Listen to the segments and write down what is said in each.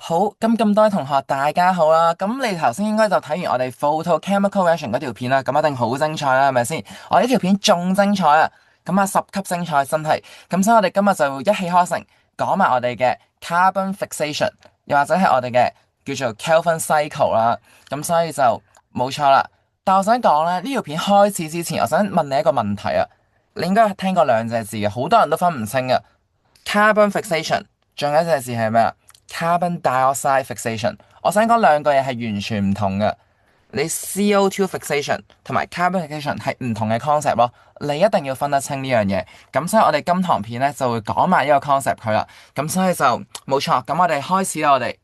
好，咁多位同學大家好啦。咁你頭先應該就睇完我哋 photochemical reaction 嗰條片啦，咁一定好精彩啦，係咪先？我呢條片仲精彩啊！咁啊10級精彩真係。咁所以我哋今日就一氣呵成講埋我哋嘅 carbon fixation，又或者係我哋嘅叫做 Kelvin cycle 啦。咁所以就冇錯啦。但我想講咧，呢條片開始之前，我想問你一個問題啊。你應該聽過兩隻字嘅，好多人都分唔清嘅。carbon fixation，仲有一隻字係咩啊？carbon dioxide fixation。我想講兩個嘢係完全唔同嘅。你 CO2 fixation 同埋 carbon fixation 係唔同嘅 concept 咯，你一定要分得清呢樣嘢。咁所以我哋今堂片咧就會講埋呢個 concept 佢啦。咁所以就冇錯。咁我哋開始啦，我哋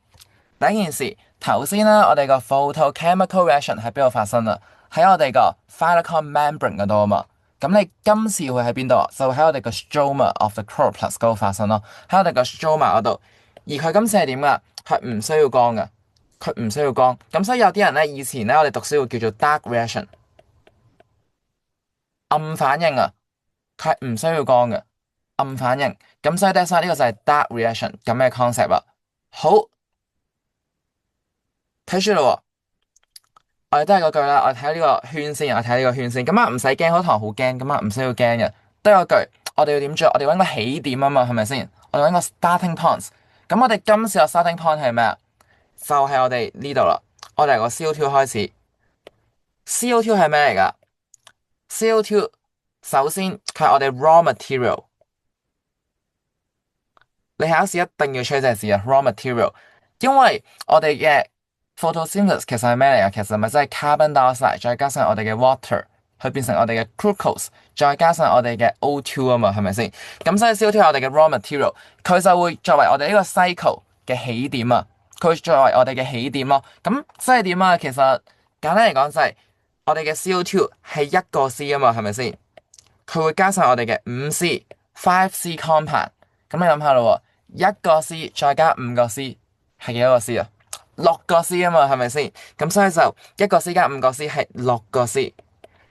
第一件事頭先咧，我哋個 photochemical reaction 喺邊度發生啊？喺我哋個 thylakoid membrane 嗰度啊嘛。咁你今次會喺邊度啊？就會喺我哋個 stroma of the chloroplast 嗰度發生咯，喺我哋個 stroma 嗰度。而佢今次係點噶？佢唔需要光噶，佢唔需要光。咁所以有啲人咧，以前咧我哋讀書會叫做 dark reaction，暗反應啊，佢係唔需要光嘅，暗反應。咁所以呢個就係 dark reaction 咁嘅 concept 啦。好，睇書咯喎。我哋都係嗰句啦，我哋睇下呢個圈先，我睇下呢個圈先。咁啊唔使驚，好多同學好驚，咁啊唔需要驚嘅。都有句，我哋要點做？我哋揾個起點啊嘛，係咪先？我哋揾個 starting point。咁我哋今次個 starting point 係咩啊？就係我哋呢度啦。我哋由個 CO2 開始。CO2 係咩嚟噶？CO2 首先佢係我哋 raw material。你考試一定要吹隻字啊，raw material。因為我哋嘅 photosynthesis 其實係咩嚟啊？其實咪即係 carbon dioxide 再加上我哋嘅 water 去變成我哋嘅 glucose，再加上我哋嘅 O2 啊嘛，係咪先？咁所以 CO2 係我哋嘅 raw material，佢就會作為我哋呢個 cycle 嘅起點啊。佢會作為我哋嘅起點咯。咁即係點啊？其實簡單嚟講就係我哋嘅 CO2 係一個 C 啊嘛，係咪先？佢會加上我哋嘅5C、5C compound。咁你諗下咯喎，一個 C 再加5個 C 係幾多個 C 啊？6個 C 啊嘛，係咪先？咁所以就一個 C 加5個 C 係6個 C。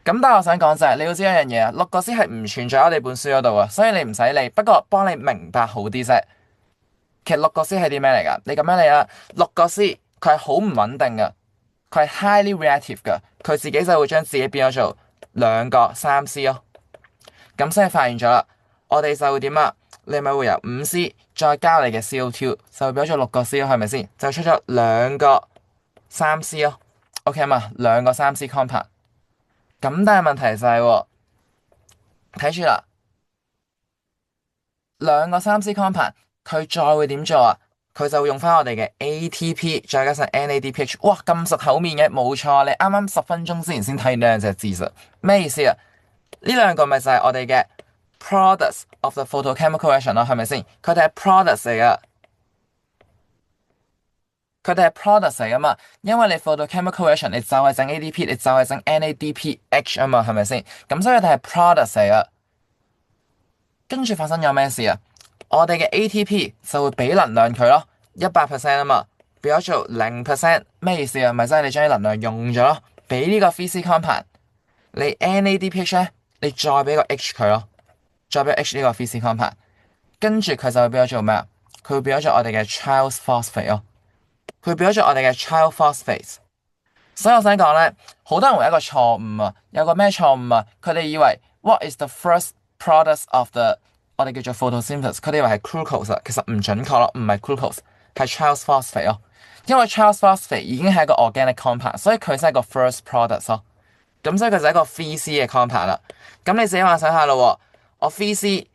咁但係我想講就係你要知一樣嘢啊，6個 C 係唔存在喺我哋本書嗰度啊，所以你唔使理。不過幫你明白好啲啫。其實六個 C 係啲咩嚟㗎？你咁樣嚟啦，六個 C 佢係好唔穩定㗎，佢係 highly reactive 㗎，佢自己就會將自己變咗做兩個3C 咯。咁所以發現咗啦，我哋就會點啊？你咪會由5C 再加你嘅 CO2，就會變咗做6個 C 咯，係咪先？就出咗兩個3C 咯。OK 嘛，兩個3C compound。咁但係問題就係喎，睇住啦，兩個3C compound，佢再會點做啊？佢就會用翻我哋嘅 ATP 再加上 NADPH。哇，咁熟口面嘅，冇錯，你啱啱10分鐘之前先睇完兩隻字啫。咩意思啊？呢兩個咪就係我哋嘅 products of the photochemical reaction 咯，係咪先？佢哋係 products 嚟噶，佢哋係 products 嚟噶嘛？因為你 photochemical reaction，你就係整 ADP，你就係整 NADPH 啊嘛，係咪先？咁所以佢哋係 products 嚟噶。跟住發生咗咩事啊？我哋嘅 ATP 就會俾能量佢咯，100% 啊嘛，變咗做0%，咩意思啊？咪即係你將啲能量用咗咯，俾呢個 3C compound，你 NADPH 咧，你再俾個 H 佢咯，再俾 H 呢個 3C compound，跟住佢就會變咗做咩啊？佢會變咗做我哋嘅 Child phosphate 咯，佢會變咗做我哋嘅 Child phosphate。所以我想講咧，好多人會有一個錯誤啊，有個咩錯誤啊？佢哋以為 What is the first product of the 我哋叫做 photosynthesis，佢哋以為係 glucose 啊，其實唔準確咯，唔係 glucose，係 Child phosphate 咯。因為 Child phosphate 已經係一個 organic compound，所以佢先係個 first product 咯。咁所以佢就係一個 3C 嘅 compound 啦。咁你自己幻想下咯，我 3C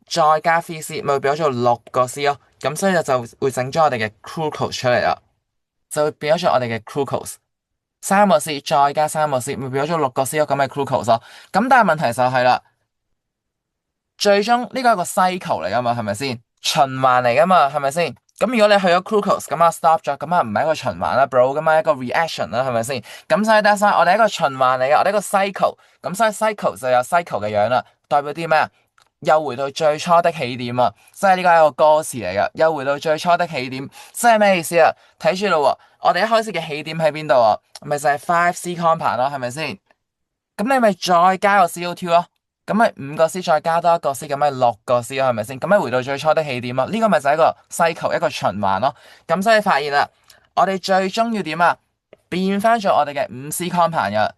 再加 3C，咪會變咗做6個C 咯。咁所以就會整咗我哋嘅 glucose 出嚟啦，就會變咗做我哋嘅 glucose。3個 C 再加3個 C，咪變咗做6個 C 咯，咁咪 glucose 咯。咁但係問題就係啦，最終呢個係一個 cycle 嚟噶嘛，係咪先？循環嚟噶嘛，係咪先？咁如果你去咗 glucose，咁啊 stop 咗，咁啊唔係一個循環啦，bro，咁啊一個 reaction 啦，係咪先？咁所以得晒，我哋一個循環嚟嘅，我哋一個 cycle，咁所以 cycle 就有 cycle 嘅樣啦，代表啲咩啊？又回到最初的起點啊！即係呢個係一個歌詞嚟噶，又回到最初的起點，即係咩意思啊？睇住咯，我哋一開始嘅起點喺邊度啊？咪就係 5C compound 咯，係咪先？咁你咪再加個 CO2 咯。咁咪5個 C 再加多1個 C，咁咪6個 C 咯，係咪先？咁咪回到最初的起點咯。呢個咪就係一個 cycle，一個循環咯。咁所以發現啦，我哋最終要點啊？變翻做我哋嘅5C compound 嘅，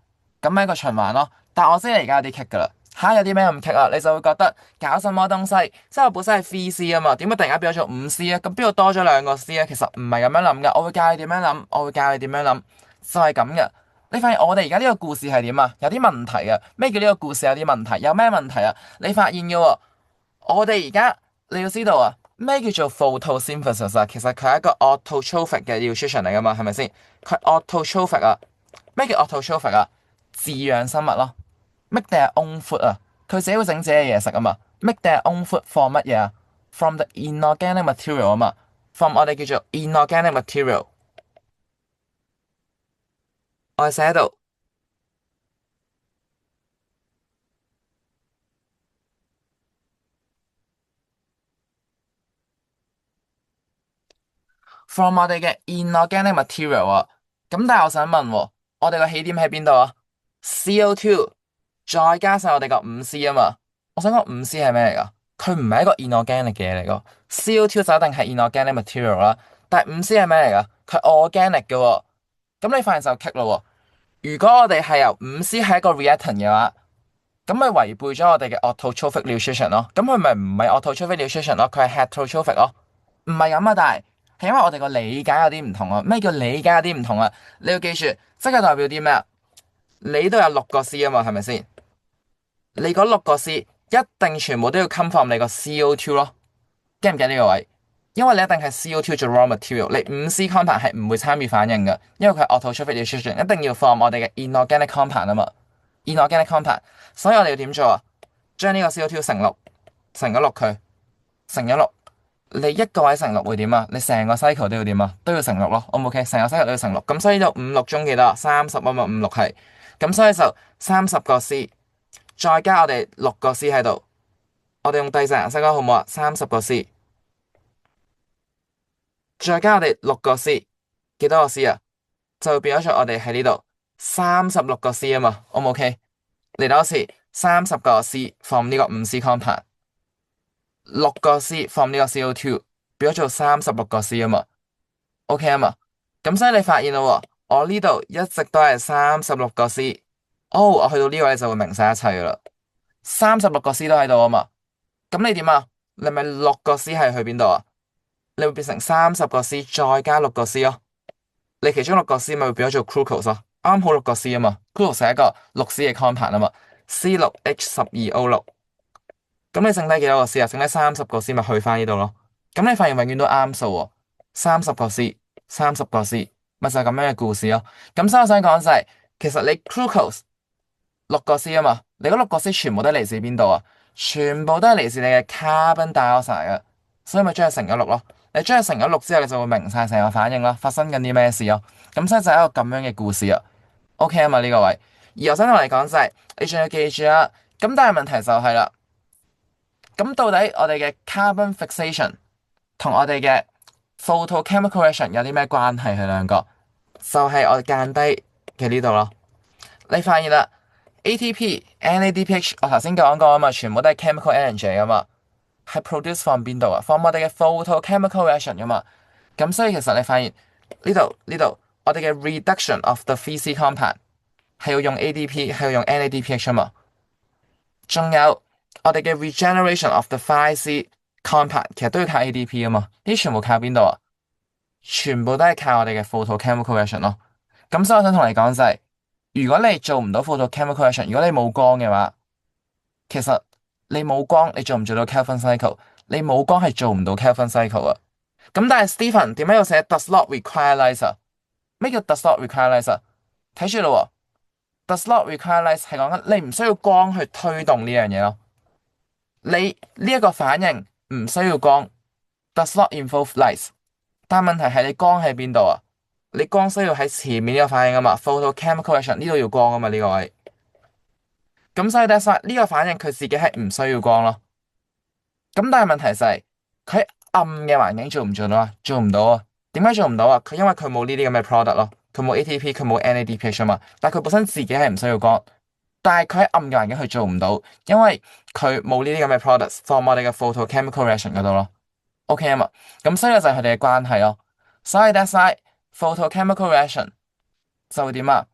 咁咪一個循環咯。但我知你而家有啲棘噶啦，嚇有啲咩咁棘啊？你就會覺得搞什麼東西？即係我本身係 3C 啊嘛，點解突然間變咗做5C 啊？咁邊度多咗2個C啊？其實唔係咁樣諗噶，我會教你點樣諗，我會教你點樣諗，就係咁嘅。你發現我哋而家呢個故事係點啊？有啲問題啊！咩叫呢個故事有啲問題？有咩問題啊？你發現嘅喎，我哋而家你要知道啊，咩叫做 photosynthesis 啊？其實佢係一個 autotrophic 嘅 nutrition 嚟噶嘛，係咪先？佢 autotrophic 啊，咩叫 autotrophic 啊？飼養生物咯。make their own food 啊，佢自己會整自己嘅嘢食啊嘛。make their own food for 乜嘢啊？from the inorganic material 啊嘛，from 我哋叫做 inorganic material，我哋寫喺度。from 我哋嘅 inorganic material 啊，咁但係我想問喎，我哋個起點喺邊度啊？CO2 再加上我哋個5C 啊嘛，我想講5C 係咩嚟噶？佢唔係一個 inorganic 嘅嘢嚟噶，CO2 就一定係 inorganic material 啦，但係5C 係咩嚟噶？佢 organic 嘅喎，咁你發現就棘咯喎。如果我哋係由5C 係一個 reactant 嘅話，咁咪違背咗我哋嘅 autotrophic nutrition 咯，咁佢咪唔係 autotrophic nutrition 咯，佢係 heterotrophic 咯，唔係咁啊，但係係因為我哋個理解有啲唔同啊。咩叫理解有啲唔同啊？你要記住，即係代表啲咩啊？你都有6個C啊嘛，係咪先？你嗰6個C一定全部都要 come from 你個 CO2 咯，記唔記呢個位？因為你一定係 CO2 做 raw material，你5C compound 係唔會參與反應嘅，因為佢係 autotrophic nutrition，一定要 from 我哋嘅 inorganic compound 啊嘛，inorganic compound，所以我哋要點做啊？將呢個 CO2 乘六，乘咗六佢，乘咗六，你一個位乘六會點啊？你成個 cycle 都要點啊？都要乘六咯，O 唔 OK？成個 cycle 都要乘六，咁所以就5、6中幾多啊？30啊嘛，5、6係，咁所以就30個C，再加我哋6個C喺度，我哋用第四顏色啦，好唔好啊？30個C，再加我哋6個C，幾多個 C 啊？就會變咗做我哋喺呢度36個C啊嘛，O 唔 OK？嚟多次30個C from 呢個5C compound。6個C from 呢個 CO2 變咗做36個C啊嘛，OK 啊嘛，咁所以你發現啦喎，我呢度一直都係36個C，哦，我去到呢個你就會明晒一切噶啦，36個C都喺度啊嘛，咁你點啊？你咪6個C係去邊度啊？你會變成30個C再加6個C咯，你其中6個C咪會變咗做 glucose 咯，啱好6個C啊嘛，glucose 係一個6C 嘅 compound 啊嘛，C6H12O6。咁你剩低幾多個 C 啊？剩低30個C咪去翻呢度咯。咁你發現永遠都啱數喎，30個C，30個C，咪就係咁樣嘅故事咯。咁所以我想講就係，其實你 glucose 6個C啊嘛，你嗰6個C全部都嚟自邊度啊？全部都係嚟自你嘅 carbon dioxide 嘅，所以咪將佢乘咗六咯。你將佢乘咗六之後，你就會明晒成個反應啦，發生緊啲咩事咯。咁所以就係一個咁樣嘅故事啊。OK 啊嘛呢個位。而我想同你講就係，你仲要記住啊。咁但係問題就係啦。咁到底我哋嘅 carbon fixation 同我哋嘅 photochemical reaction 有啲咩關係？佢兩個就係我哋間低嘅呢度咯。你發現啦，ATP、NADPH 我頭先講過啊嘛，全部都係 chemical energy 啊嘛，係 produce from 邊度啊？from 我哋嘅 photochemical reaction 啊嘛。咁所以其實你發現呢度我哋嘅 reduction of the 3C compound 係要用 ADP，係要用 NADPH 啊嘛。仲有我哋嘅 regeneration of the 5C compound，其實都要靠 ADP 啊嘛，呢啲全部靠邊度啊？全部都係靠我哋嘅 photochemical reaction 咯。咁所以我想同你講就係，如果你做唔到 photochemical reaction，如果你冇光嘅話，其實你冇光，你做唔做到 Calvin cycle？你冇光係做唔到 Calvin cycle 啊。咁但係 Stephen 點解要寫 does not require light 啊？咩叫 does not require light 啊？睇住咯，does not require light 係講緊你唔需要光去推動呢樣嘢咯。你呢一個反應唔需要光，does not involve light。但問題係你光喺邊度啊？你光需要喺前面呢個反應啊嘛，photochemical reaction 呢度要光啊嘛，呢個位。咁所以 that's why 呢個反應佢自己係唔需要光咯。咁但係問題就係佢喺暗嘅環境做唔做到啊？做唔到啊？點解做唔到啊？佢因為佢冇呢啲咁嘅 product 咯，佢冇 ATP，佢冇 NADPH 啊嘛。但係佢本身自己係唔需要光，但係佢喺暗嘅環境佢做唔到，因為佢冇呢啲咁嘅 products放我哋嘅 photochemical reaction 嗰度咯。OK 啊嘛，咁所以就係佢哋嘅關係咯。所以 that's why photochemical reaction 就會點啊？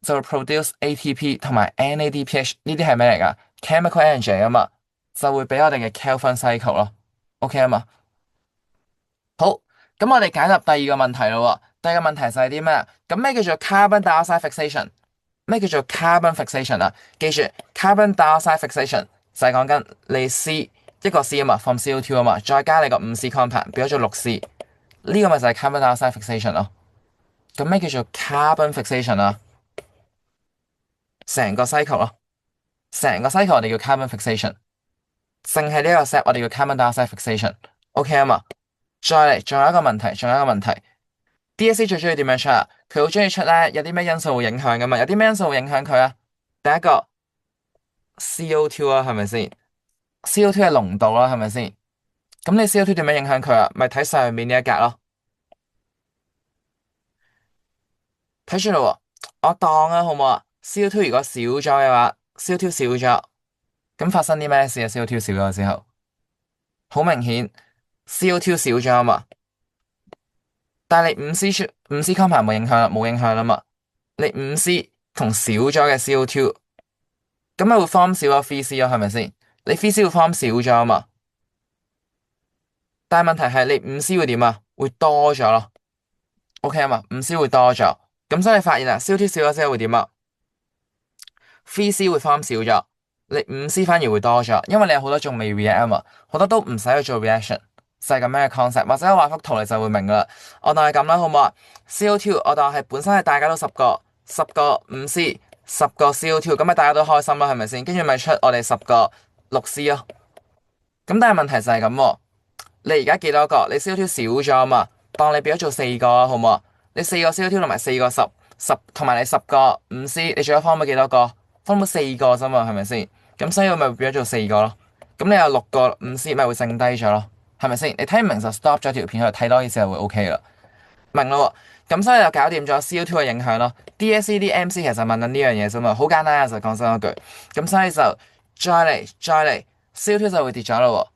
就會 produce ATP 同埋 NADPH 呢啲係咩嚟㗎？chemical energy 啊嘛，就會俾我哋嘅 Calvin cycle 咯。OK 啊嘛，好，咁我哋解答第二個問題咯喎。第二個問題就係啲咩啊？咁咩叫做 carbon dioxide fixation？咩叫做 carbon fixation 啊？記住 carbon dioxide fixation 就係講緊你 C 一個 C 啊嘛，from CO2 啊嘛，再加你個5C compound 變咗做6C，呢個咪就係 carbon dioxide fixation 咯。咁咩叫做 carbon fixation 啊？成個 cycle 咯，成個 cycle 我哋叫 carbon fixation，淨係呢個 step 我哋叫 carbon dioxide fixation。OK 啊嘛，再嚟，仲有一個問題，仲有一個問題，DSE 最中意點樣出啊？佢好中意出咧，有啲咩因素會影響噶嘛？有啲咩因素會影響佢啊？第一個 CO2 啊，係咪先？CO2 係濃度啦，係咪先？咁你 CO2 點樣影響佢啊？咪睇上面呢一格咯，睇住咯喎，我當啊，好唔好啊？CO2 如果少咗嘅話，CO2 少咗，咁發生啲咩事啊？CO2 少咗之後，好明顯 CO2 少咗啊嘛，但係你五 C compound 冇影響啦，冇影響啦嘛，你五 C 同少咗嘅 CO2，咁咪會 form 少咗 3C 咯，係咪先？你 3C 會 form 少咗啊嘛，但係問題係你五 C 會點啊？會多咗咯，OK 啊嘛，五 C 會多咗，咁所以你發現啊，CO2 少咗之後會點啊？3C 會 form 少咗，你五 C 反而會多咗，因為你有好多仲未 react 啊嘛，好多都唔使去做 reaction，就係咁樣嘅 concept。或者我畫幅圖你就會明噶啦。我當係咁啦，好唔好啊？CO2 我當係本身係大家都十個五 C，10個 CO2，咁咪大家都開心啦，係咪先？跟住咪出我哋10個6C 咯。咁但係問題就係咁喎，你而家幾多個？你 CO2 少咗啊嘛，當你變咗做4個啊，好唔好啊？你4個 CO2 同埋4個10同埋你10個五 C，你最後 form 咗幾多個？form 咗4個啫嘛，係咪先？咁所以我咪變咗做4個咯。咁你有6個五 C 咪會剩低咗咯，係咪先？你睇唔明就 stop 咗條片去睇多啲就會 OK 啦。明咯喎，咁所以就搞掂咗 CO2 嘅影響咯。DSE 啲 MC 其實問緊呢樣嘢啫嘛，好簡單啊，就講真一句。咁所以就再嚟，CO2 就會跌咗咯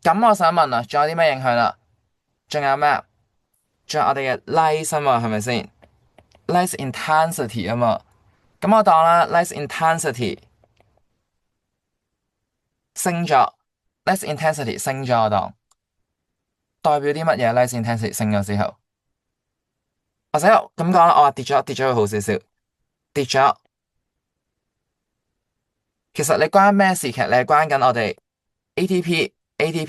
喎。咁我想問啊，仲有啲咩影響啊？仲有咩啊？仲有我哋嘅 light 啊嘛，係咪先？light intensity 啊嘛。咁我當啦，light intensity 升咗，light intensity 升咗，我當代表啲乜嘢？light intensity 升咗之後，或者咁講啦，我話跌咗會好少少，跌咗。其實你關咩事？其實你係關緊我哋 ATP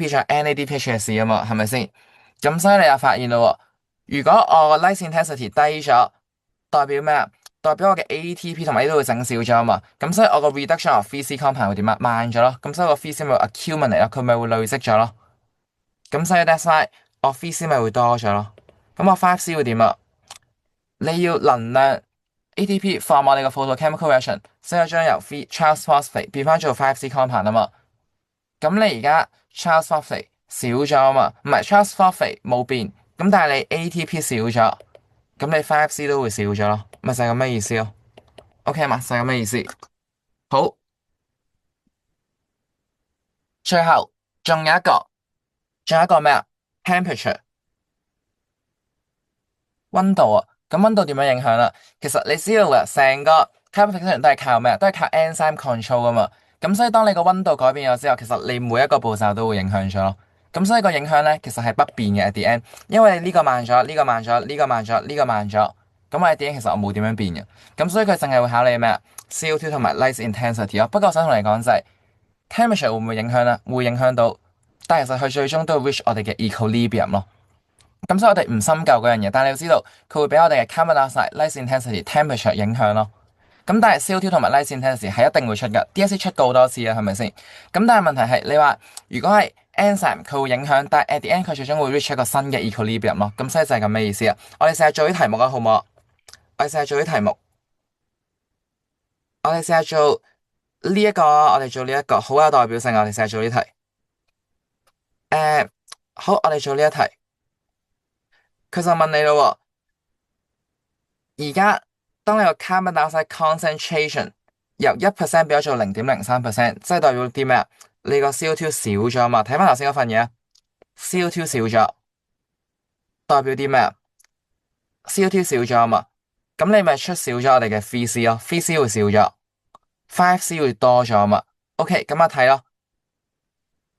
仲有 NADPH 嘅事啊嘛，係咪先？咁所以你又發現咯喎，如果我個 light intensity 低咗，代表咩啊？代表我嘅 ATP 同埋呢都會整少咗啊嘛。咁所以我個 reduction of 3C compound 會點啊？慢咗咯。咁所以個 3C 咪會 accumulate 咯，佢咪會累積咗咯。咁所以 that's why 我 3C 咪會多咗咯。咁我 5C 會點啊？你要能量 ATP 放我哋個 photochemical reaction，所以將由 Charles phosphate 變翻做 5C compound 啊嘛。咁你而家 Charles phosphate 少咗啊嘛，唔係 Charles phosphate 冇變，咁但係你 ATP 少咗，咁你 5C 都會少咗咯，咪就係咁嘅意思咯。OK 嘛，就係咁嘅意思。好，最後仲有一個，仲有一個咩啊？Temperature 溫度啊，咁溫度點樣影響啊？其實你知道嘅，成個 carbon fixation 都係靠咩？都係靠 enzyme control 噶嘛。咁所以當你個溫度改變咗之後，其實你每一個步驟都會影響咗咯。咁所以個影響咧，其實係不變嘅 at the end，因為呢個慢咗，呢個慢咗，呢個慢咗，呢個慢咗。咁我 at the end 其實我冇點樣變嘅。咁所以佢淨係會考你咩啊？CO2 同埋 light intensity 咯。不過我想同你講就係 temperature 會唔會影響咧？會影響到，但係其實佢最終都會 reach 我哋嘅 equilibrium 咯。咁所以我哋唔深究嗰樣嘢，但係你要知道佢會俾我哋嘅 carbon dioxide、light intensity、temperature 影響咯。咁但係 CO2 同埋 light intensity 係一定會出㗎，DSE 出過好多次啊，係咪先？咁但係問題係你話如果係 enzyme 佢會影響，但係 at the end 佢最終會 reach 一個新嘅 equilibrium 咯。咁所以就係咁嘅意思啊。我哋試下做啲題目啊，好唔好啊？我哋試下做啲題目，我哋試下做呢一個，我哋做呢一個好有代表性啊！我哋試下做呢題。好，我哋做呢一題，佢就問你咯喎，而家當你個 carbon dioxide concentration 由1% 變咗做0.03%，即係代表啲咩啊？你個 CO2 少咗嘛？睇翻頭先嗰份嘢，CO2 少咗，代表啲咩啊？CO2 少咗啊嘛，咁你咪出少咗我哋嘅 3C 咯，3C 會少咗，5C 會多咗啊嘛。OK，咁啊睇咯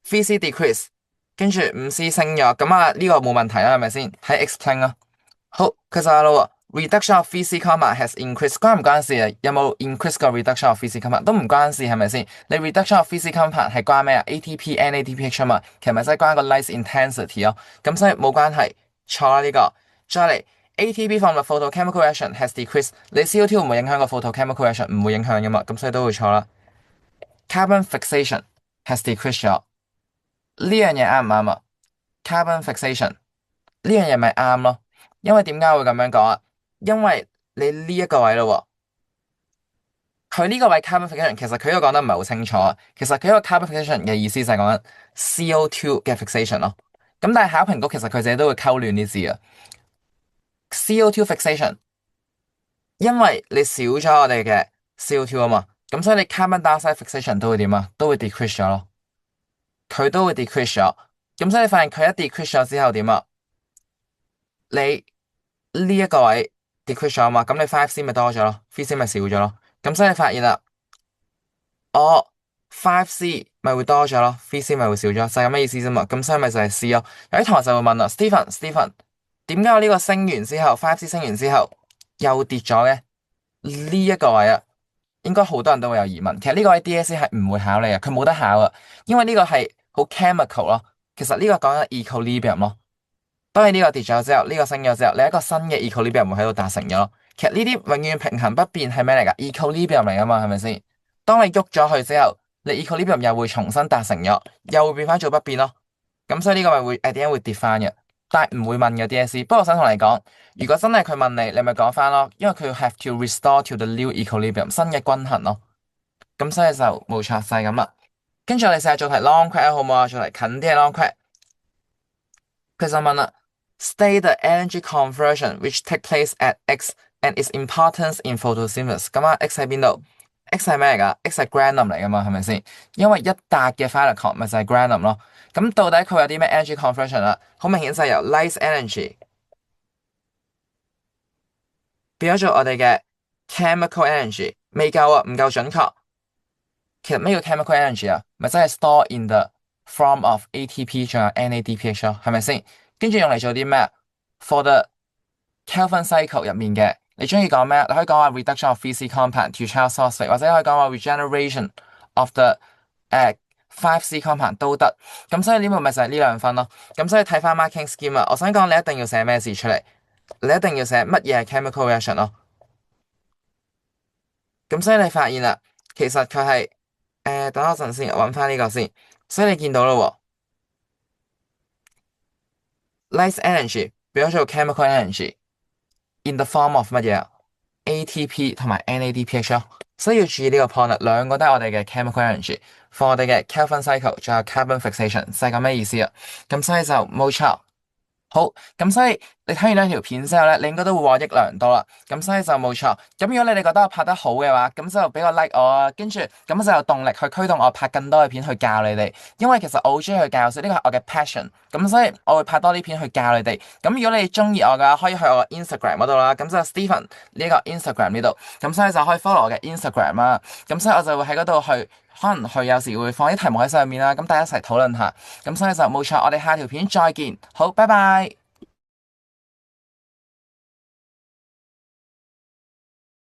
，3C decrease，跟住5C 升咗，咁啊呢個冇問題啦，係咪先？睇 explain 咯。好，佢就話咯，reduction of physical comma has increased，關唔關事啊？有冇 increase 個 reduction of physical comma 都唔關事，係咪先？你 reduction of physical comma 係關咩啊？ATP、NADPH 啊嘛，其實咪真係關個 light intensity 咯，咁所以冇關係，錯啦呢個。再嚟 ATP from the photochemical reaction has decreased，你 CO2 唔會影響個 photochemical reaction，唔會影響噶嘛，咁所以都會錯啦。Carbon fixation has decreased 咗，呢樣嘢啱唔啱啊？Carbon fixation 呢樣嘢咪啱咯。因為點解會咁樣講啊？因為你呢一個位咯喎，佢呢個位 carbon fixation 其實佢呢個講得唔係好清楚啊。其實佢呢個 carbon fixation 嘅意思就係講緊 CO2 嘅 fixation 咯。咁但係考評局其實佢自己都會溝亂啲字啊。CO2 fixation，因為你少咗我哋嘅 CO2 啊嘛，咁所以你 carbon dioxide fixation 都會點啊？都會 decrease 咗咯。佢都會 decrease 咗。咁所以你發現佢一 decrease 咗之後點啊？你呢一個位 decrease 咗嘛，咁你 5C 咪多咗咯，3C 咪少咗咯，咁所以你發現啦，哦 5C 咪會多咗咯，3C 咪會少咗，就係咁嘅意思啫嘛，咁所以咪就係 C 咯。有啲同學就會問啦，Stephen，點解我呢個升完之後，5C 升完之後又跌咗嘅？呢一個位啊，應該好多人都會有疑問。其實呢個位 DSE 係唔會考你啊，佢冇得考啊，因為呢個係好 chemical 咯。其實呢個講緊 equilibrium 咯。當你呢個跌咗之後，呢個升咗之後，你一個新嘅 equilibrium 會喺度達成咗咯。其實呢啲永遠平衡不變係咩嚟㗎？equilibrium 嚟㗎嘛，係咪先？當你喐咗佢之後，你 equilibrium 又會重新達成咗，又會變翻做不變咯。咁所以呢個咪會點解會跌翻嘅？但係唔會問嘅 DSE。不過我想同你講，如果真係佢問你，你咪講翻咯，因為佢要 have to restore to the new equilibrium 新嘅均衡咯。咁所以就冇錯晒咁啦。跟住我哋試下做題 long question 好唔好啊？做題近啲嘅 long question。佢就問啦。State the energy conversion which take place at X and its importance in photosynthesis。咁啊，X 喺邊度？X 係咩嚟㗎？X 係 granum 嚟㗎嘛，係咪先？因為一笪嘅 phyllocon 咪就係 granum 咯。咁到底佢有啲咩 energy conversion 啦？好明顯就係由 light energy 變咗做我哋嘅 chemical energy，未夠啊，唔夠準確。其實咩叫 chemical energy 啊？咪真係 store in the form of ATP 仲有 NADPH 咯，係咪先？跟住用嚟做啲咩？For the Kelvin cycle 入面嘅，你中意講咩？你可以講話 reduction of physical compound to Charles phosphate，或者可以講話 regeneration of the 5C compound 都得。咁所以呢個咪就係呢兩分咯。咁所以睇翻 marking scheme 啊，我想講你一定要寫咩字出嚟？你一定要寫乜嘢係 chemical reaction 咯。咁所以你發現啦，其實佢係等我陣先，揾翻呢個先。所以你見到咯，light energy 變咗做 chemical energy。in the form of 乜嘢 ATP 同埋 NADPH 咯，所以要注意呢個 point 啦，兩個都係我哋嘅 chemical energy，for 我哋嘅 Kelvin cycle，仲有 carbon fixation，就係咁嘅意思啊。咁所以就冇錯。好，咁所以你睇完兩條片之後咧，你應該都會獲益良多啦。咁所以就冇錯。咁如果你哋覺得我拍得好嘅話，咁就俾個 like 我啊，跟住咁就有動力去驅動我拍更多嘅片去教你哋。因為其實我好中意去教書，呢個係我嘅 passion。咁所以我會拍多啲片去教你哋。咁如果你中意我嘅，可以去我嘅 Instagram 嗰度啦。咁就 Stephen 呢個 Instagram 呢度，咁所以就可以 follow 我嘅 Instagram 啦。咁所以我就會喺嗰度去，可能去有時會放啲題目喺上面啦。咁大家一齊討論下。咁所以就冇錯，我哋下條片再見。好，拜拜。